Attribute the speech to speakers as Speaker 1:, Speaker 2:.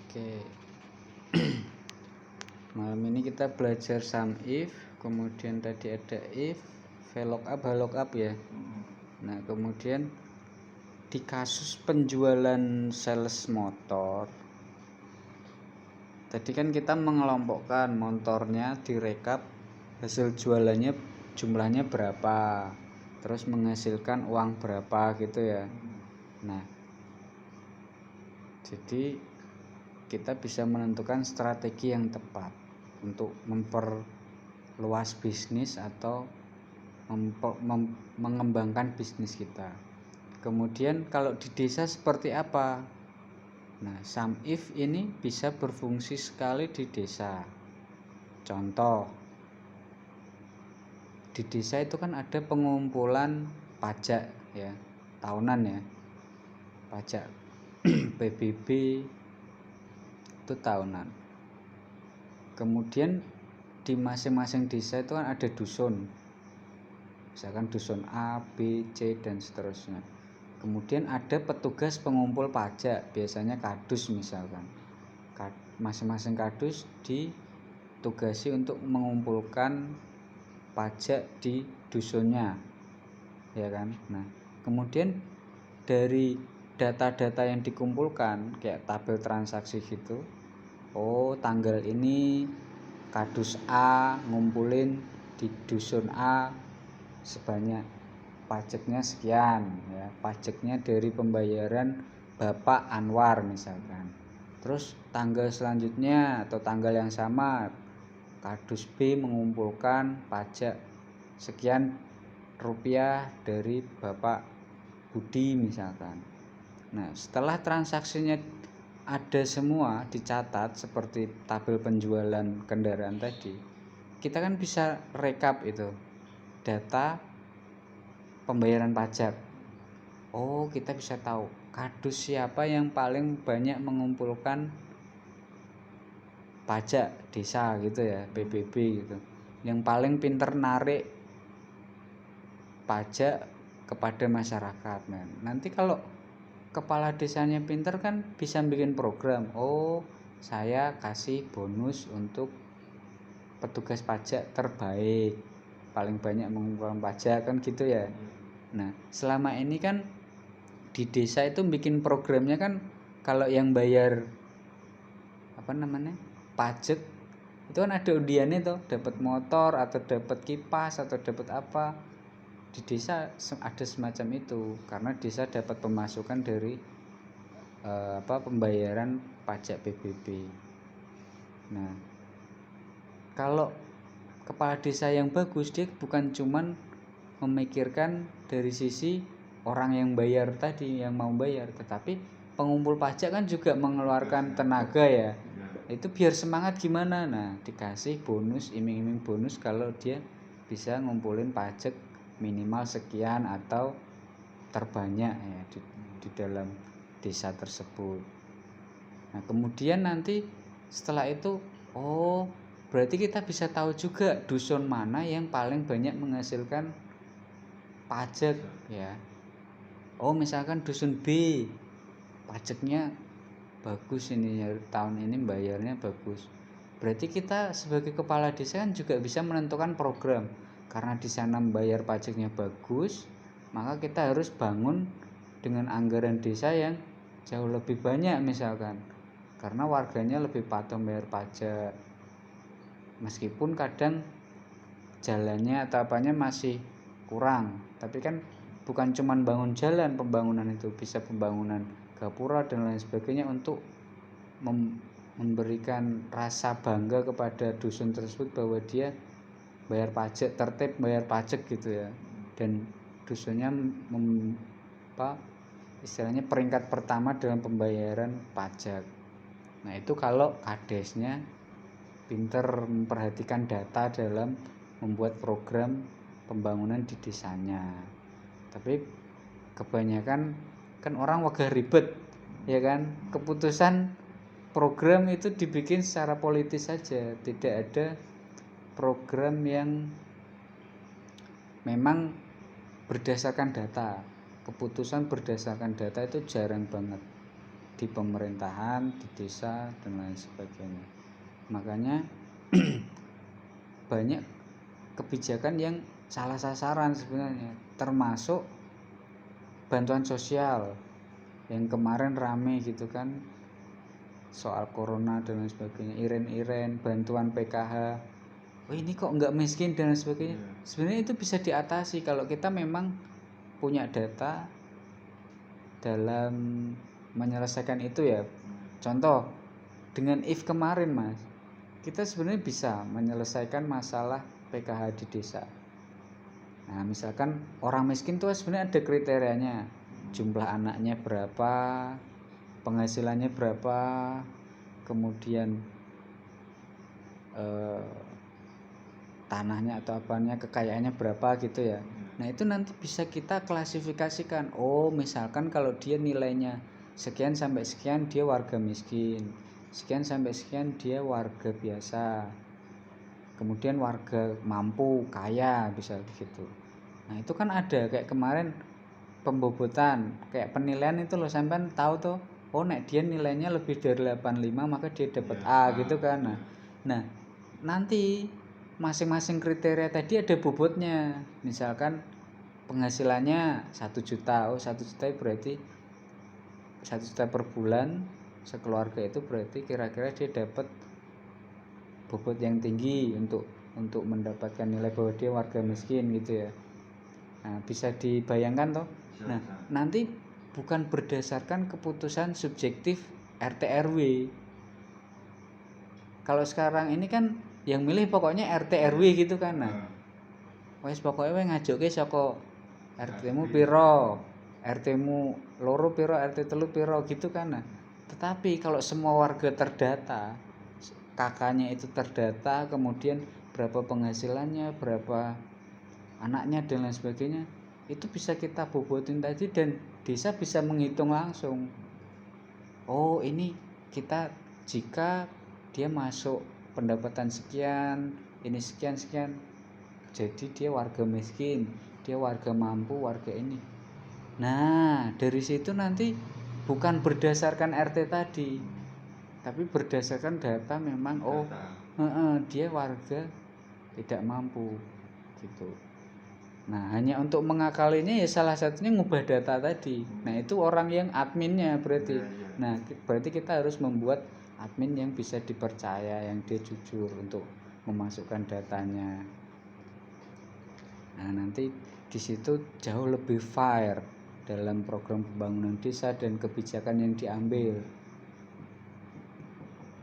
Speaker 1: Oke, malam ini kita belajar sum if, kemudian tadi ada if, VLOOKUP, HLOOKUP ya. Nah, kemudian di kasus penjualan sales motor, tadi kan kita mengelompokkan motornya, direkap hasil jualannya jumlahnya berapa, terus menghasilkan uang berapa gitu ya. Nah, jadi kita bisa menentukan strategi yang tepat untuk memperluas bisnis atau mengembangkan bisnis kita. Kemudian kalau di desa seperti apa? Nah, sum if ini bisa berfungsi sekali di desa. Contoh, di desa itu kan ada pengumpulan pajak ya, tahunan ya. Pajak PBB itu tahunan. Kemudian di masing-masing desa itu kan ada dusun, misalkan dusun A, B, C dan seterusnya. Kemudian ada petugas pengumpul pajak, biasanya kadus misalkan. Masing-masing kadus ditugasi untuk mengumpulkan pajak di dusunnya, ya kan. Nah, kemudian dari data-data yang dikumpulkan kayak tabel transaksi gitu, oh tanggal ini kadus A ngumpulin di dusun A sebanyak pajaknya sekian ya, pajaknya dari pembayaran Bapak Anwar misalkan. Terus tanggal selanjutnya atau tanggal yang sama kadus B mengumpulkan pajak sekian rupiah dari Bapak Budi misalkan. Nah, setelah transaksinya ada semua dicatat seperti tabel penjualan kendaraan tadi, kita kan bisa rekap itu data pembayaran pajak. Oh, kita bisa tahu kadus siapa yang paling banyak mengumpulkan pajak desa gitu ya, PBB gitu, yang paling pinter narik pajak kepada masyarakat. Nah, nanti kalau kepala desanya pinter kan bisa bikin program. Oh, saya kasih bonus untuk petugas pajak terbaik, paling banyak mengumpulkan pajak kan gitu ya. Nah, selama ini kan di desa itu bikin programnya kan kalau yang bayar pajak itu kan ada undiannya tuh, dapat motor atau dapat kipas atau dapat apa. Di desa ada semacam itu karena desa dapat pemasukan dari pembayaran pajak PBB. Nah, kalau kepala desa yang bagus, dia bukan cuman memikirkan dari sisi orang yang bayar tadi, yang mau bayar, tetapi pengumpul pajak kan juga mengeluarkan tenaga ya. Itu biar semangat gimana? Nah, dikasih bonus, iming-iming bonus kalau dia bisa ngumpulin pajak minimal sekian atau terbanyak ya di dalam desa tersebut. Nah, kemudian nanti setelah itu, oh berarti kita bisa tahu juga dusun mana yang paling banyak menghasilkan pajak ya. Oh, misalkan dusun B pajaknya bagus ini ya, tahun ini bayarnya bagus. Berarti kita sebagai kepala desa kan juga bisa menentukan program. Karena di sana bayar pajaknya bagus, maka kita harus bangun dengan anggaran desa yang jauh lebih banyak misalkan. Karena warganya lebih patuh bayar pajak. Meskipun kadang jalannya atau apanya masih kurang, tapi kan bukan cuma bangun jalan, pembangunan itu bisa pembangunan gapura dan lain sebagainya untuk memberikan rasa bangga kepada dusun tersebut bahwa dia bayar pajak, tertib bayar pajak gitu ya, dan dusunnya istilahnya peringkat pertama dalam pembayaran pajak. Nah, itu kalau kadesnya pinter memperhatikan data dalam membuat program pembangunan di desanya. Tapi kebanyakan kan orang wagah ribet ya kan, keputusan program itu dibikin secara politis saja, tidak ada program yang memang berdasarkan data. Keputusan berdasarkan data itu jarang banget. di pemerintahan, di desa dan lain sebagainya. Makanya banyak kebijakan yang salah sasaran sebenarnya, termasuk bantuan sosial yang kemarin rame gitu kan, soal corona dan lain sebagainya, iren-iren, bantuan PKH. Oh ini kok nggak miskin dan lain sebagainya. Sebenarnya itu bisa diatasi kalau kita memang punya data dalam menyelesaikan itu ya. Contoh dengan if kemarin Mas, kita sebenarnya bisa menyelesaikan masalah PKH di desa. Nah misalkan orang miskin tuh sebenarnya ada kriterianya, jumlah anaknya berapa, penghasilannya berapa, kemudian tanahnya atau apanya, kekayaannya berapa gitu ya. Nah itu nanti bisa kita klasifikasikan. Oh misalkan kalau dia nilainya sekian sampai sekian dia warga miskin, sekian sampai sekian dia warga biasa, kemudian warga mampu, kaya, bisa begitu. Nah itu kan ada kayak kemarin pembobotan, kayak penilaian itu loh, sampean tahu tuh, oh nek dia nilainya lebih dari 85 maka dia dapat A gitu kan. Nah nanti masing-masing kriteria tadi ada bobotnya. Misalkan penghasilannya 1 juta, oh 1 juta berarti 1 juta per bulan sekeluarga, itu berarti kira-kira dia dapat bobot yang tinggi untuk mendapatkan nilai bahwa dia warga miskin gitu ya. Nah, bisa dibayangkan toh. Nah, nanti bukan berdasarkan keputusan subjektif RT RW. Kalau sekarang ini kan yang milih pokoknya RT RW gitu kan. Nah, wis pokoknya we ngajokke saka RT-mu piro, RT-mu loro piro, RT telu piro gitu kan. Nah, tetapi kalau semua warga terdata, kakaknya itu terdata, kemudian berapa penghasilannya, berapa anaknya dan lain sebagainya, itu bisa kita bobotin tadi dan desa bisa menghitung langsung. Oh ini kita jika dia masuk pendapatan sekian, ini sekian sekian, jadi dia warga miskin, dia warga mampu, warga ini. Nah dari situ nanti bukan berdasarkan RT tadi, tapi berdasarkan data memang dia warga tidak mampu gitu. Nah hanya untuk mengakalinya ya salah satunya ngubah data tadi. Nah itu orang yang adminnya berarti. Nah berarti kita harus membuat admin yang bisa dipercaya, yang dia jujur untuk memasukkan datanya. Nah nanti di situ jauh lebih fair dalam program pembangunan desa dan kebijakan yang diambil.